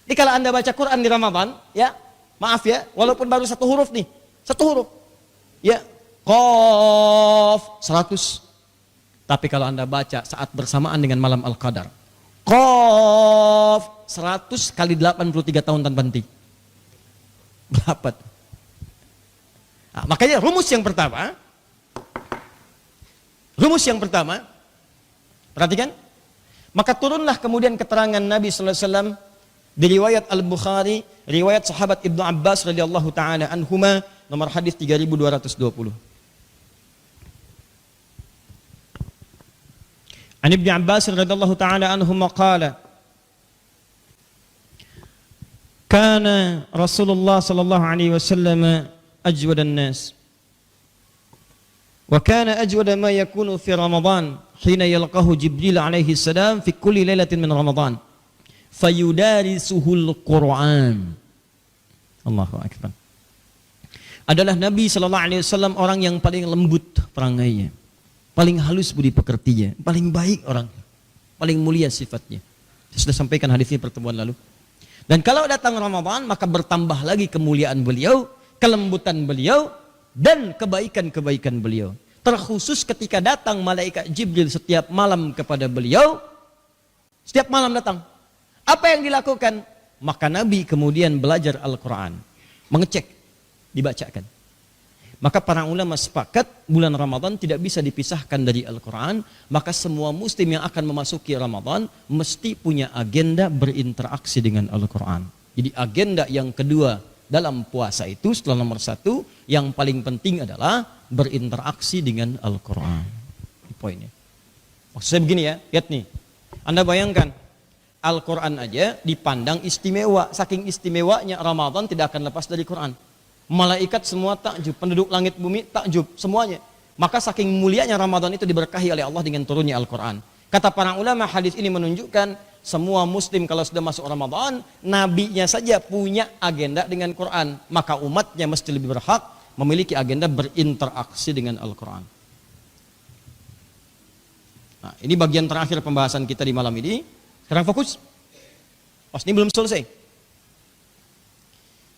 Jadi kalau Anda baca Quran di Ramadan, ya, maaf ya, walaupun baru satu huruf nih, satu huruf, ya, Qaf 100. Tapi kalau Anda baca saat bersamaan dengan malam Al-Qadar, Qaf 100 kali 83 tahun tanpa henti. Berapa? Nah, makanya rumus yang pertama, perhatikan, maka turunlah kemudian keterangan Nabi sallallahu alaihi wasallam di riwayat Al-Bukhari, riwayat sahabat Ibnu Abbas radhiyallahu taala anhuma, nomor hadis 3220. An Ibnu Abbas radhiyallahu taala anhuma qala, kana Rasulullah sallallahu alaihi wasallam ajwadan nas. Wa kana ajwada ma yakunu fi Ramadan hina yalqahu Jibril alaihi salam fi kulli lailatin min Ramadan fayudarisuhul Qur'an. Allahu akbar. Adalah Nabi sallallahu alaihi wasallam orang yang paling lembut perangainya, paling halus budi pekertinya, paling baik orang, paling mulia sifatnya. Saya sudah sampaikan hadis ini pertemuan lalu. Dan kalau datang Ramadan maka bertambah lagi kemuliaan beliau, kelembutan beliau, dan kebaikan-kebaikan beliau. Terkhusus ketika datang malaikat Jibril setiap malam kepada beliau, setiap malam datang. Apa yang dilakukan? Maka Nabi kemudian belajar Al-Quran, mengecek, dibacakan. Maka para ulama sepakat bulan Ramadan tidak bisa dipisahkan dari Al-Quran. Maka semua muslim yang akan memasuki Ramadan mesti punya agenda berinteraksi dengan Al-Quran. Jadi agenda yang kedua dalam puasa itu setelah nomor 1, yang paling penting adalah berinteraksi dengan Al-Quran. Ini poinnya. Maksud saya begini ya, lihat nih. Anda bayangkan, Al-Quran aja dipandang istimewa. Saking istimewanya Ramadan tidak akan lepas dari Quran. Malaikat semua takjub, penduduk langit bumi takjub, semuanya. Maka saking mulianya Ramadan itu diberkahi oleh Allah dengan turunnya Al-Quran. Kata para ulama, hadis ini menunjukkan semua muslim kalau sudah masuk Ramadan, nabinya saja punya agenda dengan Quran, maka umatnya mesti lebih berhak memiliki agenda berinteraksi dengan Al-Quran. Nah, ini bagian terakhir pembahasan kita di malam ini. Sekarang fokus. Pas ini belum selesai.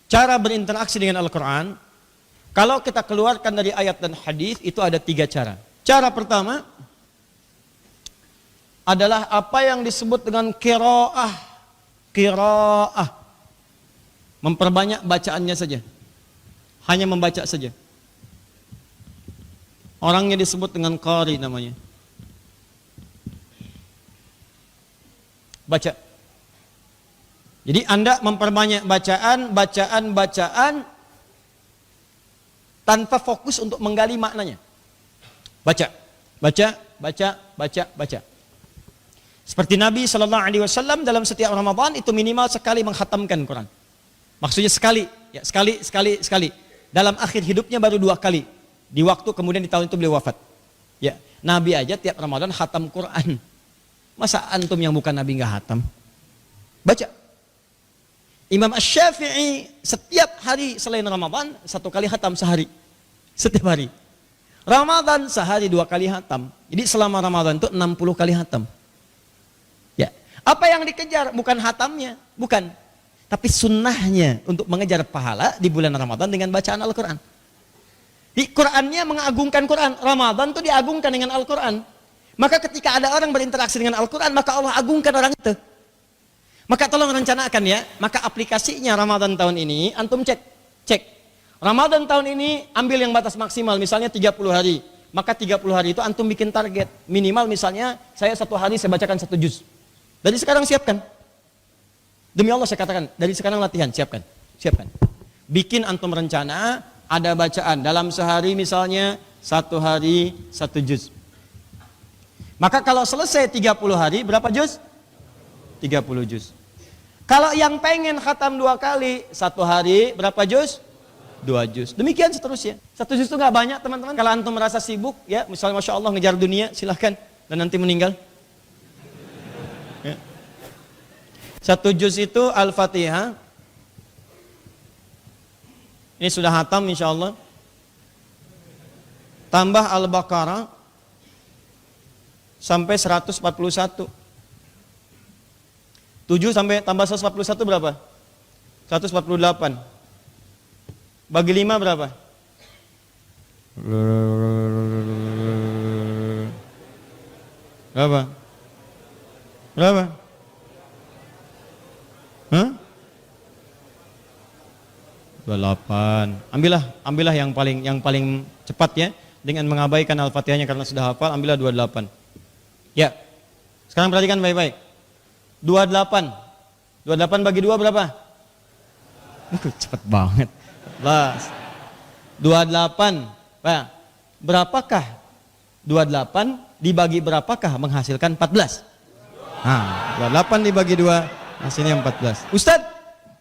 Cara berinteraksi dengan Al-Quran, kalau kita keluarkan dari ayat dan hadis itu ada 3 cara. Cara pertama adalah apa yang disebut dengan qiraah. Qiraah. Memperbanyak bacaannya saja. Hanya membaca saja. Orangnya disebut dengan qari namanya. Baca. Jadi Anda memperbanyak bacaan tanpa fokus untuk menggali maknanya. Baca. Seperti Nabi sallallahu alaihi wasallam dalam setiap Ramadan itu minimal sekali menghatamkan Quran. Maksudnya sekali. Dalam akhir hidupnya baru 2 kali. Di waktu kemudian di tahun itu beliau wafat. Ya, Nabi aja tiap Ramadan khatam Quran. Masa antum yang bukan Nabi nggak khatam? Baca. Imam Asy-Syafi'i setiap hari selain Ramadan 1 kali khatam sehari. Setiap hari. Ramadan sehari 2 kali khatam. Jadi selama Ramadan itu 60 kali khatam. Ya. Apa yang dikejar? Bukan khatamnya, bukan. Tapi sunnahnya untuk mengejar pahala di bulan Ramadan dengan bacaan Al-Quran. Di Qurannya mengagungkan Quran. Ramadan itu diagungkan dengan Al-Quran. Maka ketika ada orang berinteraksi dengan Al-Quran, maka Allah agungkan orang itu. Maka tolong rencanakan ya. Maka aplikasinya Ramadan tahun ini, antum cek. Ramadan tahun ini ambil yang batas maksimal, misalnya 30 hari. Maka 30 hari itu antum bikin target. Minimal misalnya, saya 1 hari saya bacakan 1 juz. Dari sekarang siapkan. Demi Allah saya katakan, dari sekarang latihan, siapkan. Bikin antum rencana, ada bacaan. Dalam sehari misalnya, 1 hari 1 juz. Maka kalau selesai 30 hari, berapa juz? 30 juz. Kalau yang pengen khatam 2 kali, 1 hari, berapa juz? 2 juz. Demikian seterusnya. 1 juz itu gak banyak teman-teman. Kalau antum merasa sibuk, ya misalnya Masya Allah ngejar dunia, silahkan. Dan nanti meninggal. Ya. 1 juz itu Al-Fatihah. Ini sudah khatam insya Allah. Tambah Al-Baqarah sampai 141. 7 sampai tambah 141 berapa? 148. Bagi 5 berapa? Berapa? Berapa? Hah? 28. Ambillah yang paling cepat ya, dengan mengabaikan Al-Fatihahnya karena sudah hafal, ambillah 28. Ya. Sekarang perhatikan baik-baik. 28. 28 bagi 2 berapa? Cepat banget. 28. Nah, berapakah 28 dibagi berapakah menghasilkan 14? Nah, 28 dibagi 2 hasilnya 14. Ustadz,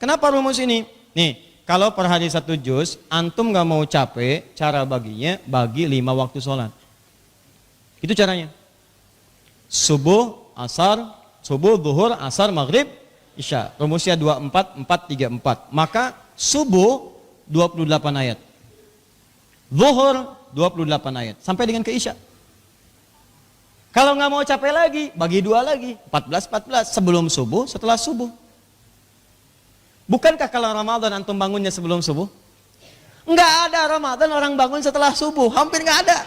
kenapa rumus ini? Nih, kalau per hari 1 juz, antum gak mau capek, cara baginya bagi 5 waktu sholat. Itu caranya. Subuh, zuhur, asar, maghrib, isya. Rumusnya 24, 4, 3, 4. Maka subuh 28 ayat. Zuhur 28 ayat. Sampai dengan ke isya. Kalau nggak mau capek lagi, bagi 2 lagi. 14, 14. Sebelum subuh, setelah subuh. Bukankah kalau Ramadan antum bangunnya sebelum subuh? Nggak ada Ramadan orang bangun setelah subuh. Hampir nggak ada.